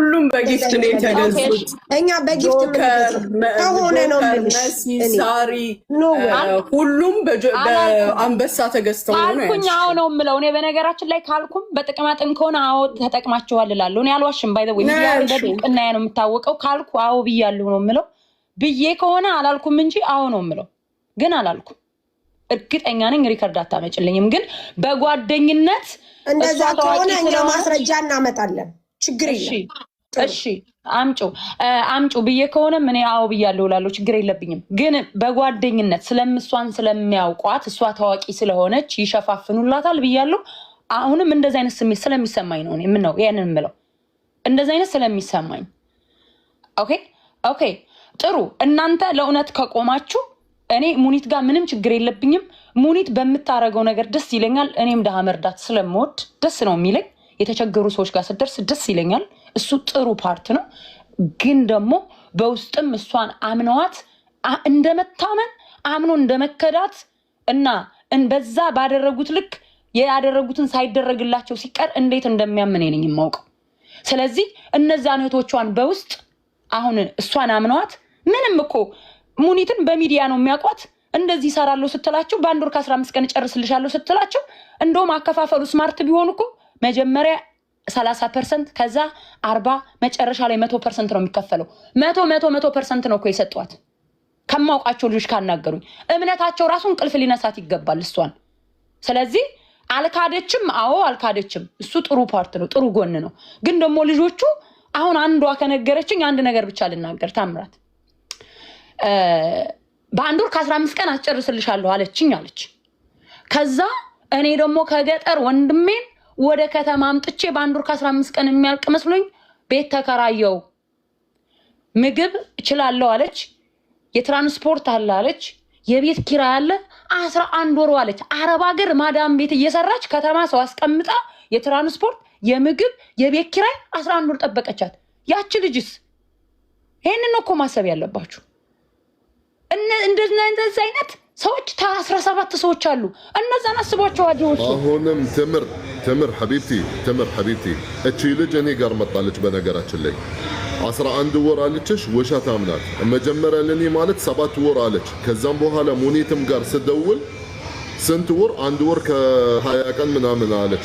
ሁሉም በጊፍት ነው የተገዙት። እኛ በጊፍት ከሆነ ነው ሳሪ ሁሉም በአንበሳ ተገዝተው ነው አልኩኝ። አዎ ነው የምለው እኔ በነገራችን ላይ ካልኩም በጥቅማ ጥቅም ከሆነ አዎ ተጠቅማችኋል እላለሁ። እኔ አልዋሽም። ባይ ዘ ወይ ሚዲያ በጥቅና ነው የምታወቀው። ካልኩ አዎ ብያለሁ ነው የምለው። ብዬ ከሆነ አላልኩም እንጂ አዎ ነው የምለው። ግን አላልኩም። እርግጠኛ ነኝ ሪከርድ አታመጭልኝም። ግን በጓደኝነት እንደዛ ከሆነ እኛ ማስረጃ እናመጣለን። ችግር የለም። እሺ አምጩ ብዬ ከሆነ ምን አዎ ብያለሁ እላለሁ። ችግር የለብኝም። ግን በጓደኝነት ስለምሷን ስለሚያውቋት እሷ ታዋቂ ስለሆነች ይሸፋፍኑላታል ብያለሁ። አሁንም እንደዚህ አይነት ስሜት ስለሚሰማኝ ነው ምን ነው ያንን የምለው። እንደዚህ አይነት ስለሚሰማኝ ኦኬ ጥሩ። እናንተ ለእውነት ከቆማችሁ እኔ ሙኒት ጋር ምንም ችግር የለብኝም። ሙኒት በምታረገው ነገር ደስ ይለኛል። እኔም ደሃ መርዳት ስለምወድ ደስ ነው የሚለኝ። የተቸገሩ ሰዎች ጋር ስትደርስ ደስ ይለኛል። እሱ ጥሩ ፓርት ነው። ግን ደግሞ በውስጥም እሷን አምነዋት እንደመታመን አምኖ እንደመከዳት እና በዛ ባደረጉት ልክ ያደረጉትን ሳይደረግላቸው ሲቀር እንዴት እንደሚያምን ነኝ የማውቀው። ስለዚህ እነዛን እህቶቿን በውስጥ አሁን እሷን አምነዋት ምንም እኮ ሙኒትን በሚዲያ ነው የሚያውቋት። እንደዚህ ይሰራሉ ስትላቸው በአንድ ወር ከ15 ቀን ጨርስልሻለሁ ስትላቸው እንደውም አከፋፈሉ ስማርት ቢሆን እኮ መጀመሪያ 30% ከዛ 40 መጨረሻ ላይ 100% ነው የሚከፈለው። 100% ነው እኮ የሰጧት። ከማውቃቸው ልጆች ካናገሩኝ እምነታቸው ራሱ እንቅልፍ ሊነሳት ይገባል እሷን። ስለዚህ አልካደችም። አዎ አልካደችም። እሱ ጥሩ ፓርት ነው፣ ጥሩ ጎን ነው። ግን ደግሞ ልጆቹ አሁን አንዷ ከነገረችኝ አንድ ነገር ብቻ ልናገር። ታምራት በአንድ ወር ከ15 ቀን አስጨርስልሻለሁ አለችኝ አለች። ከዛ እኔ ደግሞ ከገጠር ወንድሜን ወደ ከተማ አምጥቼ በአንድ ወር ከ15 ቀን የሚያልቅ መስሎኝ ቤት ተከራየው። ምግብ እችላለሁ አለች። የትራንስፖርት አለ አለች። የቤት ኪራይ አለ 11 ወር አለች። አረብ ሀገር ማዳም ቤት እየሰራች ከተማ ሰው አስቀምጣ የትራንስፖርት የምግብ የቤት ኪራይ 11 ወር ጠበቀቻት። ያቺ ልጅስ ይሄንን ነው እኮ ማሰብ ያለባችሁ። እንደዚህ አይነት ሰዎች 17 ሰዎች አሉ። እነዛን አስቧቸው። አዲዎች አሁንም ትምር ሐቢብቲ እቺ ልጅ እኔ ጋር መጣለች። በነገራችን ላይ 11 ወር አለችሽ። ውሸታም ናት። መጀመሪያ ለኔ ማለት 7 ወር አለች። ከዛም በኋላ ሙኒትም ጋር ስደውል ስንት ወር? 1 ወር ከ20 ቀን ምናምን አለች።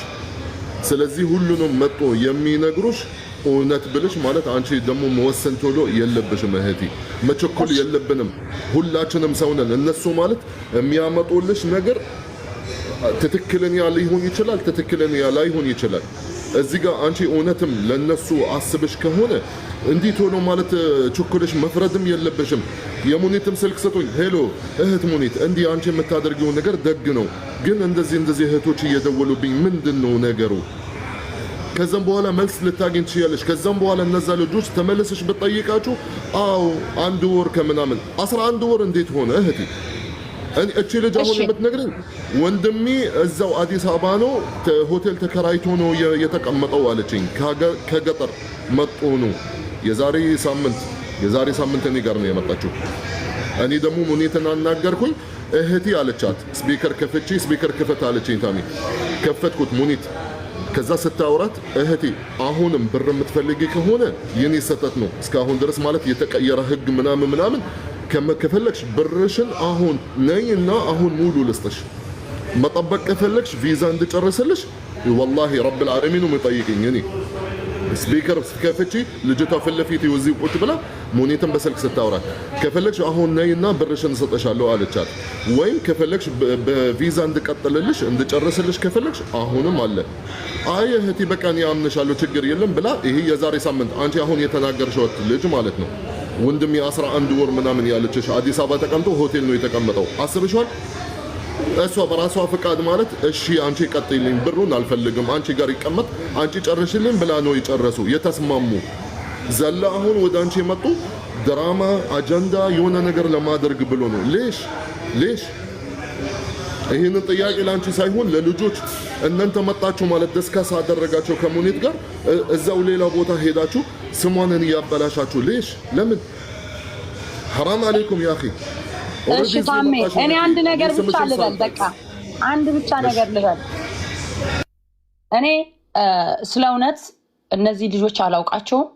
ስለዚህ ሁሉንም መጥቶ የሚነግሩሽ እውነት ብልሽ ማለት አንቺ ደግሞ መወሰን ቶሎ የለብሽም እህቴ። መቸኮል የለብንም። ሁላችንም ሰው ነን። እነሱ ማለት የሚያመጡልሽ ነገር ትክክለኛ ሊሆን ይችላል፣ ትክክለኛ ላይሆን ይችላል። እዚህ ጋር አንቺ እውነትም ለነሱ አስብሽ ከሆነ እንዲህ ቶሎ ማለት ቸኮልሽ መፍረድም የለብሽም። የሙኒትም ስልክ ሰጡኝ። ሄሎ እህት ሙኒት፣ እንዲህ አንቺ የምታደርጊው ነገር ደግ ነው፣ ግን እንደዚህ እህቶች እየደወሉብኝ ምንድን ነው ነገሩ? ከዛም በኋላ መልስ ልታገኝ ትችያለሽ። ከዛም በኋላ እነዛ ልጆች ተመለሰሽ በጠይቃችሁ አዎ 1 ወር ከምናምን 11 ወር እንዴት ሆነ እህቴ? እቺ ልጅ አሁን የምትነግረኝ ወንድሜ እዛው አዲስ አበባ ነው ሆቴል ተከራይቶ ነው የተቀመጠው አለችኝ። ከገጠር መጥቶ ነው የዛሬ ሳምንት እኔ ጋር ነው የመጣችው። እኔ ደግሞ ሙኒትን አናገርኩኝ። እህቴ አለቻት ስፒከር ክፈት አለችኝ። ታሚ ከፈትኩት ሙኒት። ከዛ ስታወራት እህቴ አሁንም ብር የምትፈልጊ ከሆነ የኔ ሰተት ነው እስካሁን ድረስ ማለት የተቀየረ ህግ ምናምን ከፈለግሽ ብርሽን አሁን ነይና አሁን ሙሉ ልስጥሽ። መጠበቅ ከፈለግሽ ቪዛ እንድጨርስልሽ ወላሂ ረብል ዓለሚን የምጠይቅኝ እኔ ስፒከር ከፈቺ ልጅቷ ፍለፊት ይወዚ ቁጭ ብላ ሙኒትን በስልክ ስታወራት ከፈለግሽ አሁን ነይና ብርሽን ሰጠሻለሁ አለቻት። ወይም ከፈለግሽ በቪዛ እንድቀጥልልሽ እንድጨርስልሽ ከፈለግሽ አሁንም አለ። አይ እህቴ በቃ እኔ አምንሻለሁ ችግር የለም ብላ ይሄ የዛሬ ሳምንት አንቺ አሁን የተናገርሽው ልጅ ማለት ነው ወንድም የ11 ወር ምናምን ያለችሽ አዲስ አበባ ተቀምጦ ሆቴል ነው የተቀመጠው። አስብሽዋል? እሷ በራሷ ፍቃድ ማለት እሺ አንቺ ቀጥይልኝ ብሩን አልፈልግም አንቺ ጋር ይቀመጥ አንቺ ጨርሽልኝ ብላ ነው የጨረሱ የተስማሙ። ዘላ አሁን ወደ አንቺ የመጡ ድራማ አጀንዳ የሆነ ነገር ለማድረግ ብሎ ነው። ሌሽ ይህንን ጥያቄ ለአንቺ ሳይሆን ለልጆች እናንተ መጣችሁ ማለት ደስካሳ አደረጋቸው ከሙኒት ጋር እዛው ሌላ ቦታ ሄዳችሁ ስሟንን እያበላሻችሁ ሌሽ ለምን? ሐራም አለይኩም ያ አኺ። እሺ ታሜ እኔ አንድ ነገር ብቻ ልበል። በቃ አንድ ብቻ ነገር ልበል። እኔ ስለ እውነት እነዚህ ልጆች አላውቃቸውም።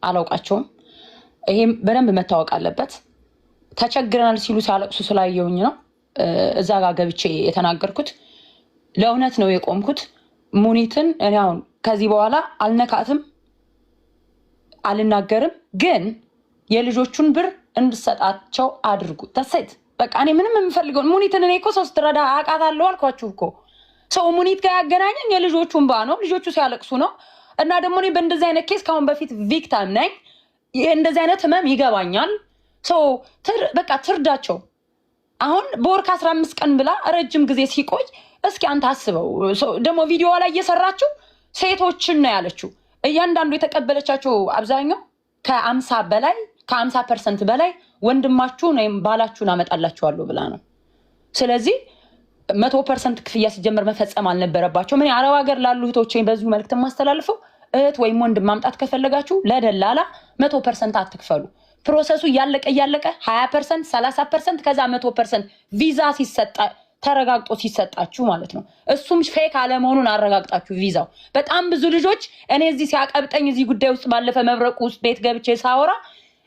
አላውቃቸውም። ይሄም በደንብ መታወቅ አለበት። ተቸግረናል ሲሉ ሲያለቅሱ ስላየውኝ ነው እዛ ጋር ገብቼ የተናገርኩት። ለእውነት ነው የቆምኩት። ሙኒትን እኔ አሁን ከዚህ በኋላ አልነካትም፣ አልናገርም። ግን የልጆቹን ብር እንድሰጣቸው አድርጉ። ተሰይት በቃ እኔ ምንም የምፈልገውን ሙኒትን እኔ እኮ ሰው ስትረዳ አውቃታለሁ አልኳችሁ እኮ። ሰው ሙኒት ጋር ያገናኘኝ የልጆቹን ባ ነው፣ ልጆቹ ሲያለቅሱ ነው። እና ደግሞ እኔ በእንደዚህ አይነት ኬስ ከአሁን በፊት ቪክታም ነኝ። እንደዚህ አይነት ህመም ይገባኛል። ሰው በቃ ትርዳቸው። አሁን በወር ከ15 ቀን ብላ ረጅም ጊዜ ሲቆይ እስኪ አንተ አስበው። ደግሞ ቪዲዮ ላይ እየሰራችው ሴቶችን ነው ያለችው። እያንዳንዱ የተቀበለቻቸው አብዛኛው ከ50% በላይ ወንድማችሁን ወይም ባላችሁን አመጣላችኋለሁ ብላ ነው። ስለዚህ 100% ክፍያ ሲጀመር መፈጸም አልነበረባቸው። ምን አረብ ሀገር ላሉ እህቶቼ በዚሁ መልዕክት ማስተላልፈው እህት ወይም ወንድም ማምጣት ከፈለጋችሁ ለደላላ 100% አትክፈሉ። ፕሮሰሱ እያለቀ 20%፣ 30%፣ ከዛ 100% ቪዛ ሲሰጣ ተረጋግጦ ሲሰጣችሁ ማለት ነው። እሱም ፌክ አለመሆኑን አረጋግጣችሁ ቪዛው። በጣም ብዙ ልጆች እኔ እዚህ ሲያቀብጠኝ እዚህ ጉዳይ ውስጥ ባለፈ መብረቁ ውስጥ ቤት ገብቼ ሳወራ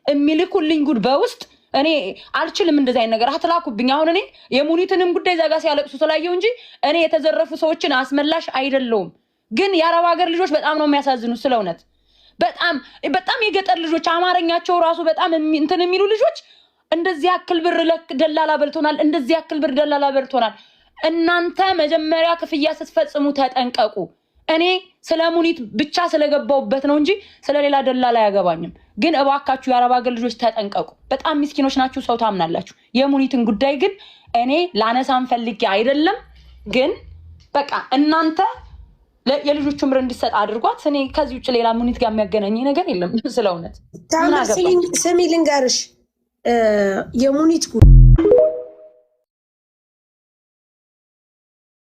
የሚልኩልኝ ጉድ በውስጥ እኔ አልችልም እንደዚህ አይነት ነገር አትላኩብኝ። አሁን እኔ የሙኒትንም ጉዳይ ዛጋ ሲያለቅሱ ስላየው እንጂ እኔ የተዘረፉ ሰዎችን አስመላሽ አይደለሁም። ግን የአረብ ሀገር ልጆች በጣም ነው የሚያሳዝኑ። ስለ እውነት በጣም የገጠር ልጆች አማርኛቸው ራሱ በጣም እንትን የሚሉ ልጆች እንደዚህ ያክል ብር ደላላ በልቶናል፣ እንደዚህ ያክል ብር ደላላ በልቶናል። እናንተ መጀመሪያ ክፍያ ስትፈጽሙ ተጠንቀቁ። እኔ ስለ ሙኒት ብቻ ስለገባውበት ነው እንጂ ስለሌላ ደላላ አያገባኝም። ግን እባካችሁ የአረብ ሀገር ልጆች ተጠንቀቁ። በጣም ምስኪኖች ናችሁ፣ ሰው ታምናላችሁ። የሙኒትን ጉዳይ ግን እኔ ላነሳን ፈልጌ አይደለም። ግን በቃ እናንተ የልጆቹ ምር እንዲሰጥ አድርጓት። እኔ ከዚህ ውጭ ሌላ ሙኒት ጋር የሚያገናኝ ነገር የለም። ስለ እውነት ስሚ ልንገርሽ የሙኒት